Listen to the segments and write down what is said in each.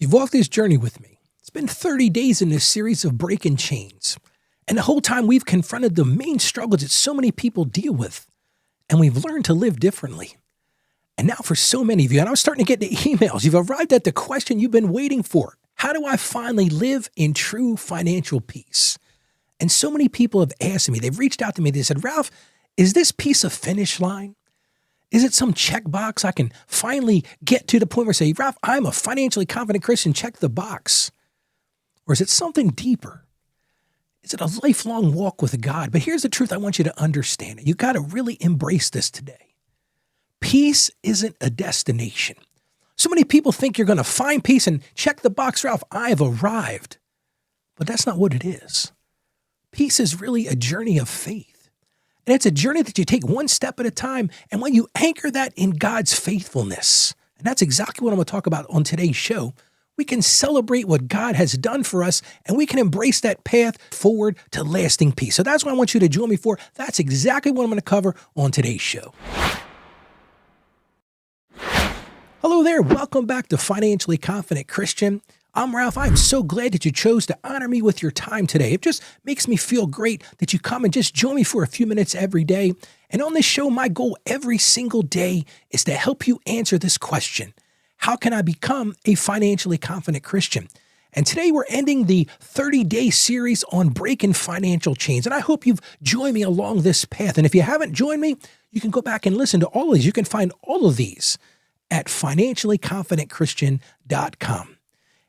You've walked this journey with me. It's been 30 days in this series of breaking chains. And the whole time we've confronted the main struggles that so many people deal with. And we've learned to live differently. And now for so many of you, and I was starting to get the emails, you've arrived at the question you've been waiting for. How do I finally live in true financial peace? And so many people have asked me, they've reached out to me, they said, Ralph, is this peace a finish line? Is it some checkbox I can finally get to the point where I say, Ralph, I'm a financially confident Christian, check the box? Or is it something deeper? Is it a lifelong walk with God? But here's the truth I want you to understand. You got to really embrace this today. Peace isn't a destination. So many people think you're going to find peace and check the box, Ralph, I have arrived. But that's not what it is. Peace is really a journey of faith. And it's a journey that you take one step at a time. And when you anchor that in God's faithfulness, and that's exactly what I'm going to talk about on today's show, we can celebrate what God has done for us, and we can embrace that path forward to lasting peace. So that's what I want you to join me for. That's exactly what I'm going to cover on today's show. Hello there. Welcome back to Financially Confident Christian. I'm Ralph. I'm so glad that you chose to honor me with your time today. It just makes me feel great that you come and just join me for a few minutes every day. And on this show, my goal every single day is to help you answer this question. How can I become a financially confident Christian? And today we're ending the 30-day series on breaking financial chains. And I hope you've joined me along this path. And if you haven't joined me, you can go back and listen to all of these. You can find all of these at financiallyconfidentchristian.com.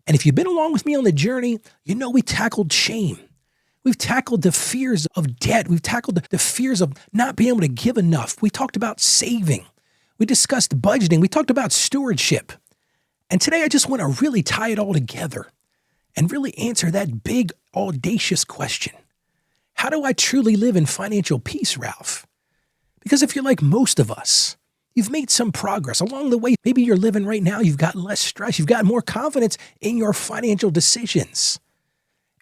And if you've been along with me on the journey, you know we tackled shame. We've tackled the fears of debt. We've tackled the fears of not being able to give enough. We talked about saving. We discussed budgeting. We talked about stewardship. And today I just want to really tie it all together and really answer that big, audacious question. How do I truly live in financial peace, Ralph? Because if you're like most of us, you've made some progress along the way. Maybe you're living right now. You've got less stress. You've got more confidence in your financial decisions.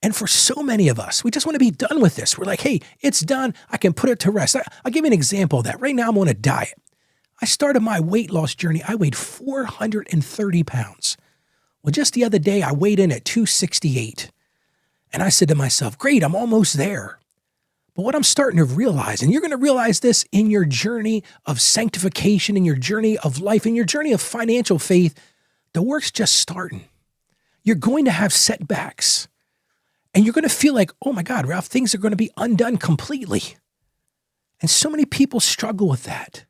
And for so many of us, we just want to be done with this. We're like, hey, it's done. I can put it to rest. I'll give you an example of that. Right now, I'm on a diet. I started my weight loss journey. I weighed 430 pounds. Well, just the other day, I weighed in at 268. And I said to myself, great, I'm almost there. But what I'm starting to realize, and you're going to realize this in your journey of sanctification, in your journey of life, in your journey of financial faith, the work's just starting. You're going to have setbacks. And you're going to feel like, oh my God, Ralph, things are going to be undone completely. And so many people struggle with that.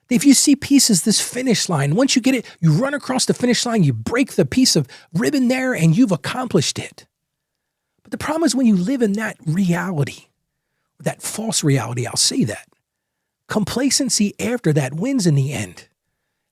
If you see peace as this finish line, once you get it, you run across the finish line, you break the piece of ribbon there, and you've accomplished it. But the problem is when you live in that reality, that false reality, I'll say that. Complacency after that wins in the end.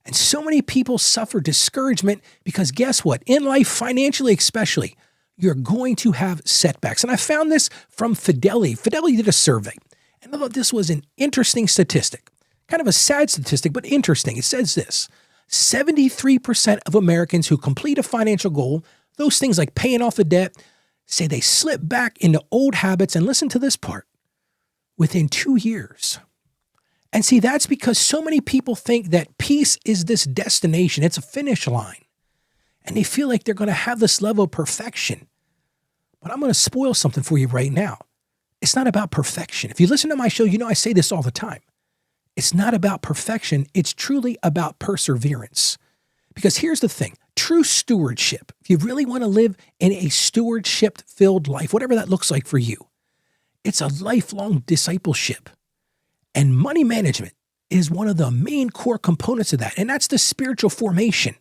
And so many people suffer discouragement because guess what? In life, financially especially, you're going to have setbacks. And I found this from Fidelity. Fidelity did a survey. And I thought this was an interesting statistic. Kind of a sad statistic, but interesting. It says this: 73% of Americans who complete a financial goal, those things like paying off a debt, say they slip back into old habits. And listen to this part. Within 2 years. And see, that's because so many people think that peace is this destination. It's a finish line. And they feel like they're going to have this level of perfection. But I'm going to spoil something for you right now. It's not about perfection. If you listen to my show, you know I say this all the time. It's not about perfection. It's truly about perseverance. Because here's the thing. True stewardship, if you really want to live in a stewardship-filled life, whatever that looks like for you, it's a lifelong discipleship. And money management is one of the main core components of that. And that's the spiritual formation.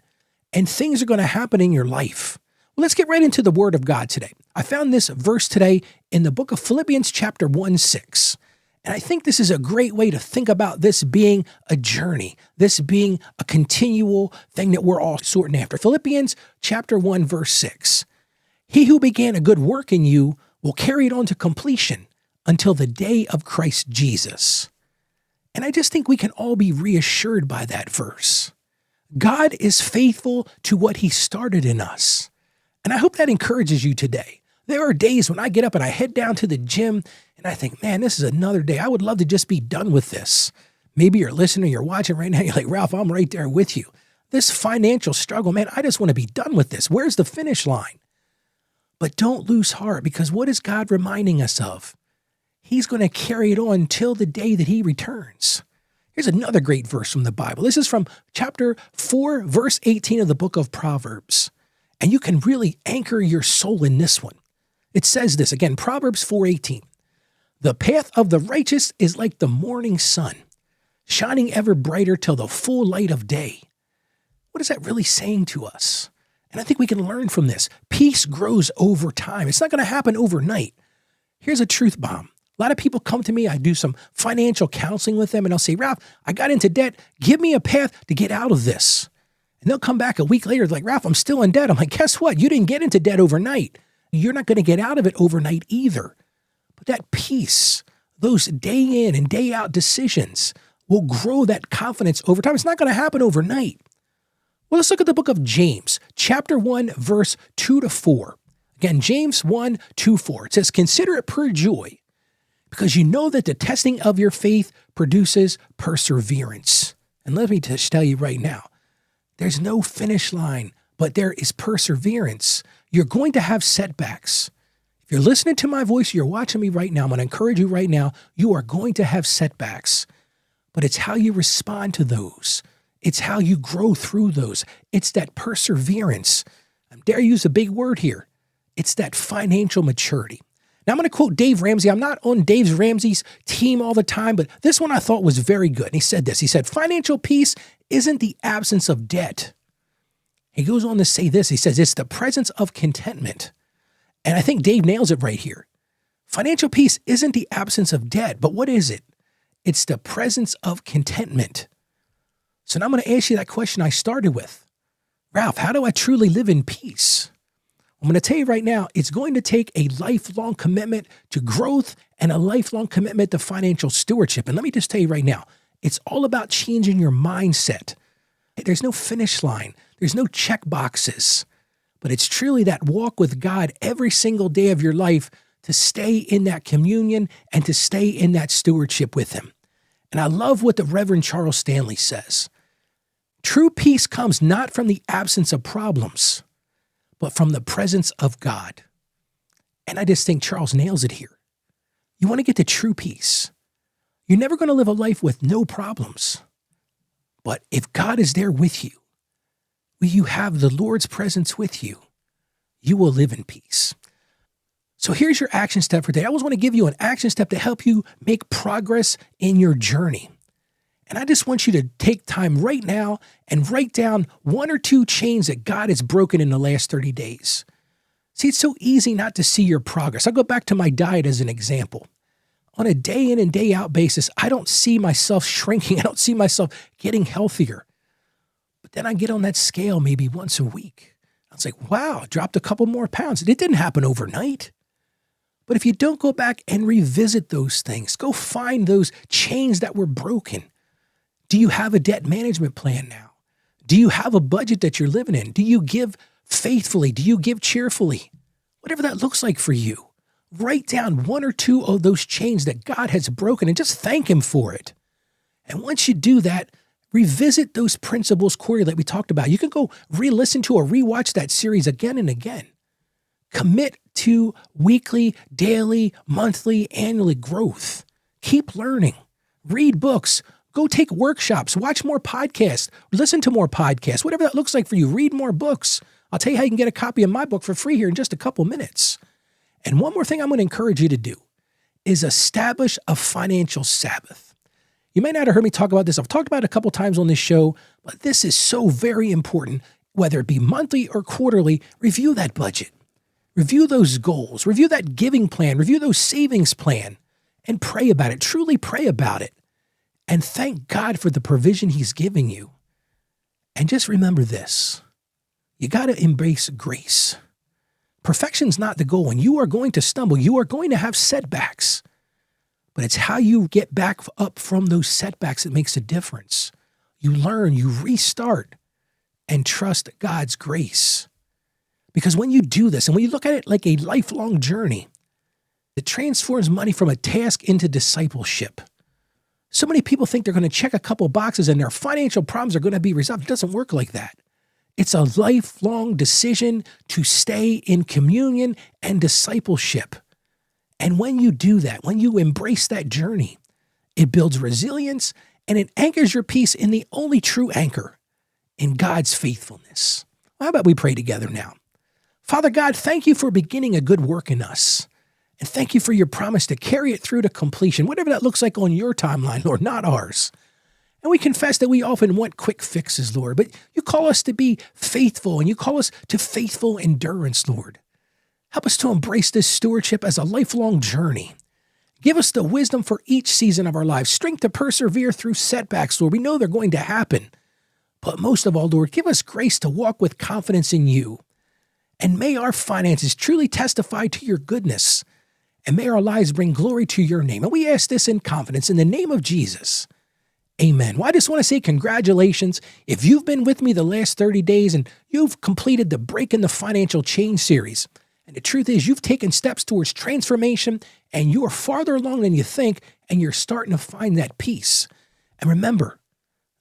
And things are going to happen in your life. Well, let's get right into the Word of God today. I found this verse today in the book of Philippians chapter 1:6. And I think this is a great way to think about this being a journey, this being a continual thing that we're all sorting after. Philippians chapter 1, verse 6. He who began a good work in you will carry it on to completion until the day of Christ Jesus. And I just think we can all be reassured by that verse. God is faithful to what he started in us. And I hope that encourages you today. There are days when I get up and I head down to the gym and I think, man, this is another day. I would love to just be done with this. Maybe you're listening, you're watching right now. You're like, Ralph, I'm right there with you. This financial struggle, man, I just want to be done with this. Where's the finish line? But don't lose heart, because what is God reminding us of? He's going to carry it on till the day that he returns. Here's another great verse from the Bible. This is from chapter 4, verse 18 of the book of Proverbs. And you can really anchor your soul in this one. It says this again, Proverbs 4:18. The path of the righteous is like the morning sun, shining ever brighter till the full light of day. What is that really saying to us? And I think we can learn from this. Peace grows over time. It's not going to happen overnight. Here's a truth bomb. A lot of people come to me, I do some financial counseling with them, and I'll say, Ralph, I got into debt. Give me a path to get out of this. And they'll come back a week later, like, Ralph, I'm still in debt. I'm like, guess what? You didn't get into debt overnight. You're not going to get out of it overnight either. But that peace, those day in and day out decisions will grow that confidence over time. It's not going to happen overnight. Well, let's look at the book of James, chapter 1, verse 2-4. Again, James 1, 2, 4. It says, consider it pure joy, because you know that the testing of your faith produces perseverance. And let me just tell you right now, there's no finish line, but there is perseverance. You're going to have setbacks. If you're listening to my voice, you're watching me right now, I'm going to encourage you right now, you are going to have setbacks. But it's how you respond to those. It's how you grow through those. It's that perseverance. I dare use a big word here. It's that financial maturity. Now, I'm going to quote Dave Ramsey. I'm not on Dave Ramsey's team all the time, but this one I thought was very good. And he said this. He said, financial peace isn't the absence of debt. He goes on to say this. He says, it's the presence of contentment. And I think Dave nails it right here. Financial peace isn't the absence of debt, but what is it? It's the presence of contentment. So now I'm going to ask you that question I started with. Ralph, how do I truly live in peace? I'm going to tell you right now, it's going to take a lifelong commitment to growth and a lifelong commitment to financial stewardship. And let me just tell you right now, it's all about changing your mindset. There's no finish line. There's no check boxes. But it's truly that walk with God every single day of your life to stay in that communion and to stay in that stewardship with him. And I love what the Reverend Charles Stanley says. True peace comes not from the absence of problems, but from the presence of God. And I just think Charles nails it here. You want to get to true peace. You're never going to live a life with no problems. But if God is there with you, when you have the Lord's presence with you, you will live in peace. So here's your action step for today. I always want to give you an action step to help you make progress in your journey. And I just want you to take time right now and write down 1 or 2 chains that God has broken in the last 30 days. See, it's so easy not to see your progress. I'll go back to my diet as an example. On a day in and day out basis, I don't see myself shrinking. I don't see myself getting healthier. But then I get on that scale maybe once a week. I was like, wow, I dropped a couple more pounds. It didn't happen overnight. But if you don't go back and revisit those things, go find those chains that were broken. Do you have a debt management plan now? Do you have a budget that you're living in? Do you give faithfully? Do you give cheerfully? Whatever that looks like for you. Write down 1 or 2 of those chains that God has broken and just thank him for it. And once you do that, revisit those principles quarterly that we talked about. You can go re-listen to or re-watch that series again and again. Commit to weekly, daily, monthly, annually growth. Keep learning. Read books. Go take workshops. Watch more podcasts. Listen to more podcasts. Whatever that looks like for you. Read more books. I'll tell you how you can get a copy of my book for free here in just a couple minutes. And one more thing I'm going to encourage you to do is establish a financial Sabbath. You may not have heard me talk about this. I've talked about it a couple times on this show, but this is so very important. Whether it be monthly or quarterly, review that budget. Review those goals. Review that giving plan. Review those savings plan and pray about it. Truly pray about it. And thank God for the provision he's giving you. And just remember this. You got to embrace grace. Perfection's not the goal, and you are going to stumble. You are going to have setbacks. But it's how you get back up from those setbacks that makes a difference. You learn, you restart, and trust God's grace. Because when you do this, and when you look at it like a lifelong journey, it transforms money from a task into discipleship. So many people think they're going to check a couple boxes and their financial problems are going to be resolved. It doesn't work like that. It's a lifelong decision to stay in communion and discipleship. And when you do that, when you embrace that journey, it builds resilience and it anchors your peace in the only true anchor, in God's faithfulness. How about we pray together now? Father God, thank you for beginning a good work in us. And thank you for your promise to carry it through to completion, whatever that looks like on your timeline, Lord, not ours. And we confess that we often want quick fixes, Lord, but you call us to be faithful and you call us to faithful endurance, Lord. Help us to embrace this stewardship as a lifelong journey. Give us the wisdom for each season of our lives, strength to persevere through setbacks, Lord. We know they're going to happen. But most of all, Lord, give us grace to walk with confidence in you. And may our finances truly testify to your goodness. And may our lives bring glory to your name. And we ask this in confidence in the name of Jesus. Amen. Well, I just want to say congratulations. If you've been with me the last 30 days and you've completed the Breaking the Financial Chain series, and the truth is you've taken steps towards transformation and you are farther along than you think, and you're starting to find that peace. And remember,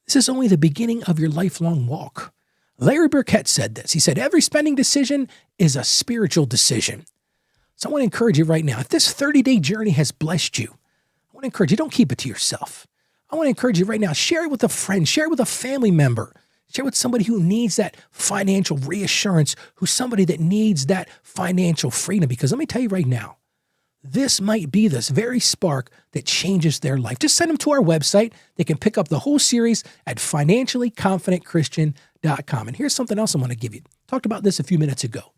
this is only the beginning of your lifelong walk. Larry Burkett said this. He said, every spending decision is a spiritual decision. So I want to encourage you right now, if this 30-day journey has blessed you, I want to encourage you, don't keep it to yourself. I want to encourage you right now, share it with a friend, share it with a family member, share it with somebody who needs that financial reassurance, who's somebody that needs that financial freedom. Because let me tell you right now, this might be this very spark that changes their life. Just send them to our website. They can pick up the whole series at financiallyconfidentchristian.com. And here's something else I want to give you. Talked about this a few minutes ago.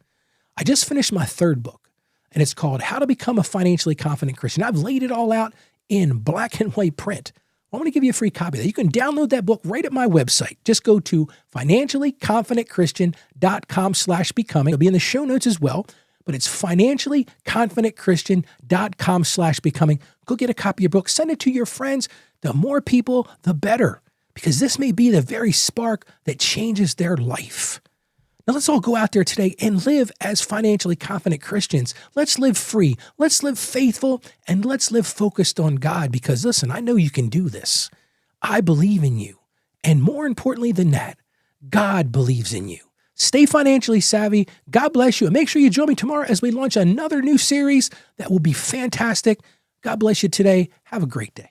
I just finished my third book, and it's called How to Become a Financially Confident Christian. I've laid it all out in black and white print. I'm going to give you a free copy of that. You can download that book right at my website. Just go to financiallyconfidentchristian.com/becoming. It'll be in the show notes as well, but it's financiallyconfidentchristian.com/becoming. Go get a copy of your book. Send it to your friends. The more people, the better, because this may be the very spark that changes their life. Now let's all go out there today and live as financially confident Christians. Let's live free. Let's live faithful, and let's live focused on God, because listen, I know you can do this. I believe in you. And more importantly than that, God believes in you. Stay financially savvy. God bless you. And make sure you join me tomorrow as we launch another new series that will be fantastic. God bless you today. Have a great day.